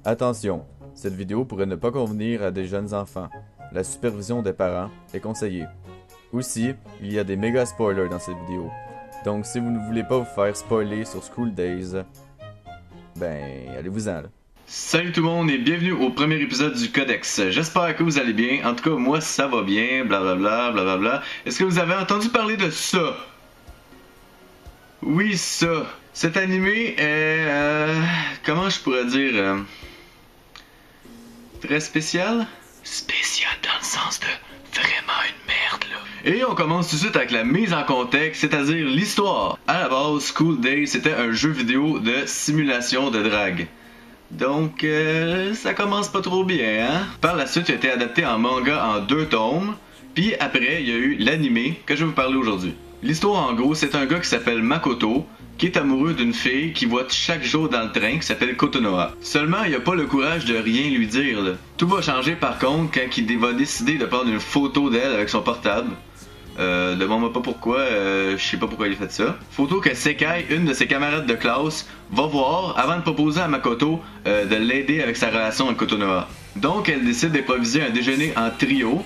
Attention, cette vidéo pourrait ne pas convenir à des jeunes enfants. La supervision des parents est conseillée. Aussi, il y a des méga spoilers dans cette vidéo. Donc si vous ne voulez pas vous faire spoiler sur School Days, ben allez-vous-en là. Salut tout le monde et bienvenue au premier épisode du Codex. J'espère que vous allez bien. En tout cas, moi ça va bien, blablabla, blablabla. Est-ce que vous avez entendu parler de ça? Oui, ça. Cet animé est... comment je pourrais dire... très spécial? Spécial dans le sens de vraiment une merde, là. Et on commence tout de suite avec la mise en contexte, c'est-à-dire l'histoire. À la base, School Days, c'était un jeu vidéo de simulation de drague. Donc, ça commence pas trop bien, hein? Par la suite, il a été adapté en manga en 2 tomes. Puis après, il y a eu l'animé que je vais vous parler aujourd'hui. L'histoire, en gros, c'est un gars qui s'appelle Makoto, qui est amoureux d'une fille qu'il voit chaque jour dans le train, qui s'appelle Kotonoha. Seulement, il a pas le courage de rien lui dire, là. Tout va changer par contre quand il va décider de prendre une photo d'elle avec son portable. Demande-moi pas pourquoi, je sais pas pourquoi il a fait ça. Photo que Sekai, une de ses camarades de classe, va voir avant de proposer à Makoto de l'aider avec sa relation avec Kotonoha. Donc elle décide d'improviser un déjeuner en trio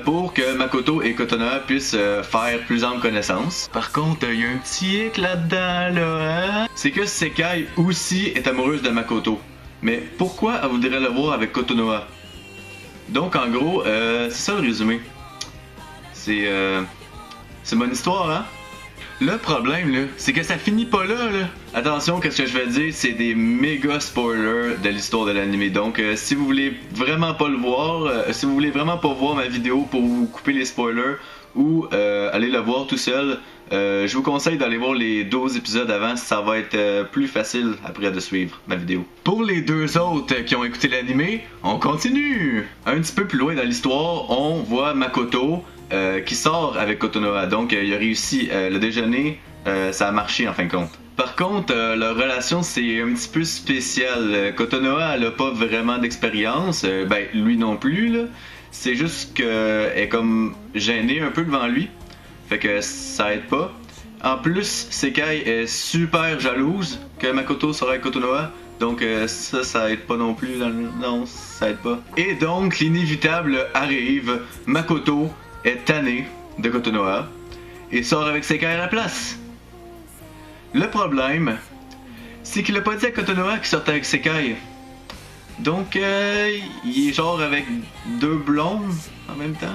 pour que Makoto et Kotonoha puissent faire plus ample connaissance. Par contre, il y a un petit hic là-dedans, là, hein? C'est que Sekai aussi est amoureuse de Makoto. Mais pourquoi elle voudrait le voir avec Kotonoha? Donc en gros, c'est ça le résumé. C'est mon histoire, hein? Le problème, là, c'est que ça finit pas là, là. Attention, qu'est-ce que je vais dire, c'est des méga spoilers de l'histoire de l'anime. Donc, si vous voulez vraiment pas le voir, si vous voulez vraiment pas voir ma vidéo pour vous couper les spoilers ou aller le voir tout seul, je vous conseille d'aller voir les 12 épisodes avant, ça va être plus facile après de suivre ma vidéo. Pour les deux autres qui ont écouté l'anime, on continue! Un petit peu plus loin dans l'histoire, on voit Makoto qui sort avec Kotonoha. Donc il a réussi le déjeuner, ça a marché en fin de compte. Par contre, leur relation c'est un petit peu spécial. Kotonoha elle a pas vraiment d'expérience, ben lui non plus là. C'est juste qu'elle est comme gênée un peu devant lui. Fait que ça aide pas. En plus, Sekai est super jalouse que Makoto sera avec Kotonoha. Donc ça aide pas non plus. Non, ça aide pas. Et donc, l'inévitable arrive. Makoto est tanné de Kotonoha et sort avec Sekai à la place. Le problème, c'est qu'il a pas dit à Kotonoha qu'il sortait avec Sekai. Donc, il est genre avec deux blondes en même temps.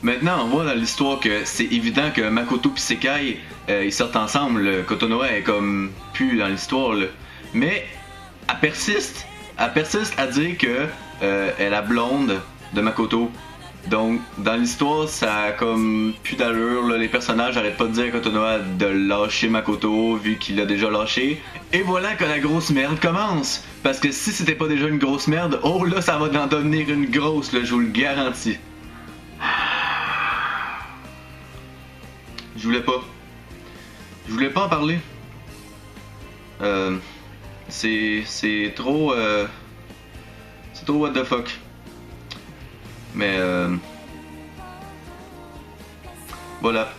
Maintenant, on voit dans l'histoire que c'est évident que Makoto et Sekai, ils sortent ensemble. Kotonoha est comme plus dans l'histoire, là. Mais, elle persiste à dire que elle est la blonde de Makoto. Donc, dans l'histoire, ça a comme plus d'allure, là. Les personnages arrêtent pas de dire à Kotonoha de lâcher Makoto, vu qu'il l'a déjà lâché. Et voilà que la grosse merde commence. Parce que si c'était pas déjà une grosse merde, oh là, ça va en devenir une grosse, là, je vous le garantis. Je voulais pas en parler. C'est trop... c'est trop what the fuck. Mais voilà.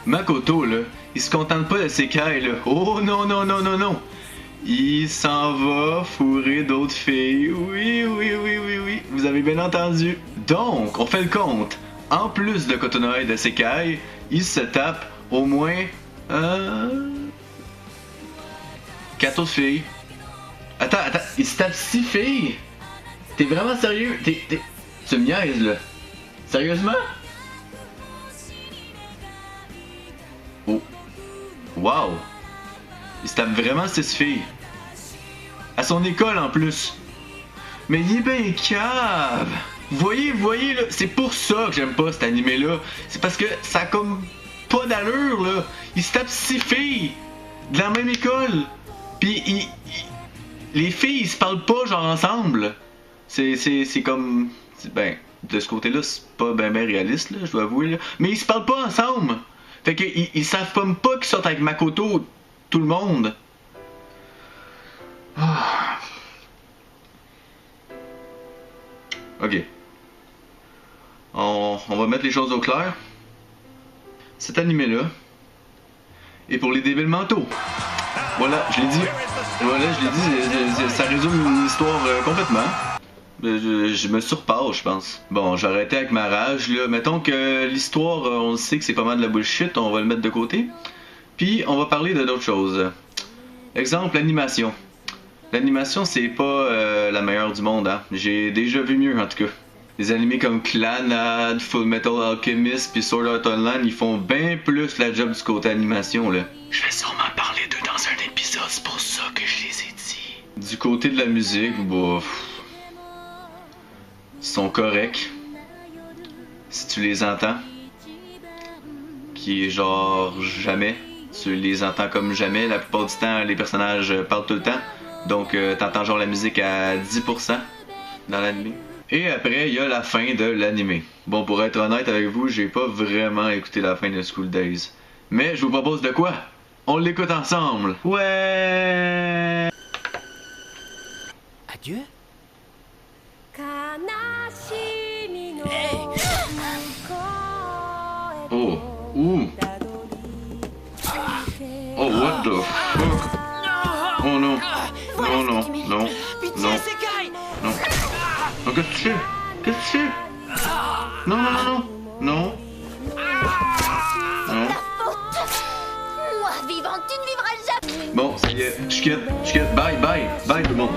Makoto là, il se contente pas de Sekai là. Oh non non non non non. Il s'en va fourrer d'autres filles. Oui oui oui oui oui. Vous avez bien entendu. Donc, on fait le compte. En plus de Kotonoha et de Sekai, il se tape au moins 4 autres filles. Attends, il se tape 6 filles. T'es vraiment sérieux? Tu me niaises là? Sérieusement? Oh. Wow! Il se tape vraiment 6 filles. À son école en plus. Mais il est bien cave! Voyez là, c'est pour ça que j'aime pas cet animé là. C'est parce que ça a comme pas d'allure là. Il se tape 6 filles de la même école. Puis les filles ils se parlent pas genre ensemble. C'est comme... Ben, de ce côté-là, c'est pas ben réaliste, là, je dois avouer, là. Mais ils se parlent pas ensemble! Fait que ils savent pas qu'ils sortent avec Makoto, tout le monde. Ok. On va mettre les choses au clair. Cet animé-là est pour les débiles mentaux. Voilà, je l'ai dit. Voilà, je l'ai dit, ça résume l'histoire complètement. Je me surpasse, je pense. Bon, j'ai arrêté avec ma rage, là. Mettons que l'histoire, on le sait que c'est pas mal de la bullshit, on va le mettre de côté. Puis, on va parler de d'autres choses. Exemple, l'animation. L'animation, c'est pas la meilleure du monde, hein. J'ai déjà vu mieux, en tout cas. Des animés comme Clannad, Full Metal Alchemist, puis Sword Art Online, ils font bien plus la job du côté animation, là. Je vais sûrement parler d'eux dans un épisode, c'est pour ça que je les ai dit. Du côté de la musique, bah... ils sont corrects. Si tu les entends. Qui est genre jamais. Tu les entends comme jamais. La plupart du temps, les personnages parlent tout le temps. Donc, t'entends genre la musique à 10% dans l'anime. Et après, il y a la fin de l'anime. Bon, pour être honnête avec vous, j'ai pas vraiment écouté la fin de School Days. Mais je vous propose de quoi? On l'écoute ensemble! Ouais! Adieu? Oh! Ouh! Oh, what the fuck? Oh non! Non, non, non, non! Non! Oh, qu'est-ce que tu fais? Qu'est-ce que tu fais? Non, non, non, non! Non! Non! Moi vivante, tu ne vivras jamais. Bon, ça y est, je quitte, bye, bye, bye tout le monde!